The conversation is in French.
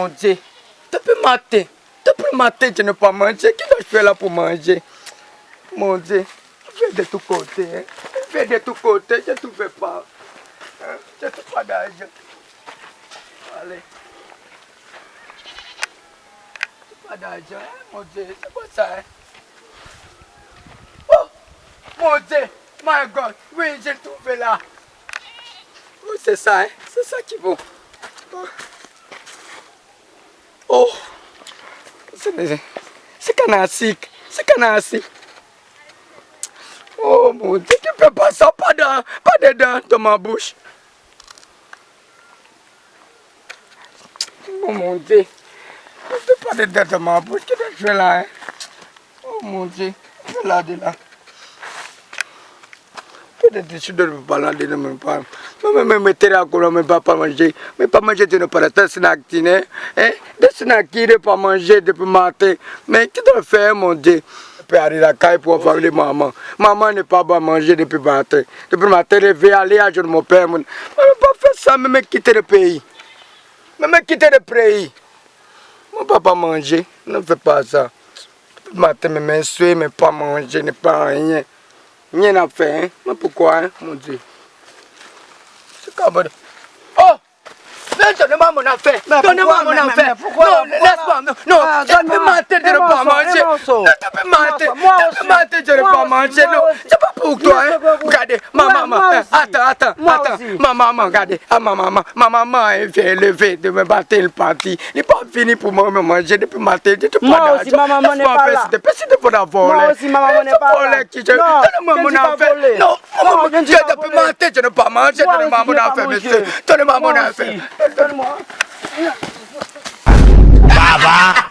mon Dieu. Depuis le matin, je n'ai pas mangé. Qu'est-ce que je fais là pour manger? Mon Dieu, je vais de tous côtés. Hein. Je vais de tous côtés, je ne trouve pas. Hein. Je ne trouve pas d'argent. Allez. Pas d'argent, hein, mon Dieu. C'est quoi ça? Hein? Oh, mon Dieu. My God. Oui, j'ai trouvé là. Oh, c'est ça, hein. C'est ça qui vaut. Oh. C'est canasique. C'est canasique. Oh mon Dieu, tu peux pas ça, pas dedans dans ma bouche. Oh mon Dieu. Tu peux pas dedans dans ma bouche. Qu'est-ce que je fais là? Hein? Oh mon Dieu. Je vais là, de là. Peut-être que je dois me balader de mon pas. Mais mettre à quoi, mais pas manger. Mais pas manger, tu ne peux pas rester snack, hein? Des snacks qui ne pas manger depuis matin. Mais qu'est-ce que tu fais, mon Dieu? Je peux aller à la caille pour voir les mamans. Maman n'est pas bon à manger depuis matin. Depuis matin, je vais aller à mon père. Je ne peux pas faire ça, mais quitter le pays. Mais quitter le pays. Mon papa manger. Ne fais pas ça. Depuis matin, je me suis, mais pas manger, ne pas rien. Rien à faire, hein? Mais pourquoi, hein, mon Dieu? C'est comme... Oh! Donne-moi mon affaire! Donne-moi mon affaire! Non, laisse-moi! Non, depuis matin, je ne peux pas manger! Depuis matin, je ne peux pas manger! Non, c'est pas pour toi, hein? Regardez, ma maman, attends, ma maman, regardez, ma maman, elle vient lever de me battre le parti. Il n'est pas fini pour moi me manger depuis matin, je ne peux pas moi aussi, ma maman n'est pas là. C'est pour la voler. Moi aussi, ma maman n'est pas là. Donne-moi mon affaire! Non, depuis matin, je ne peux pas manger! Donne-moi mon affaire, monsieur! Donne-moi mon affaire! Donne-moi. Baba.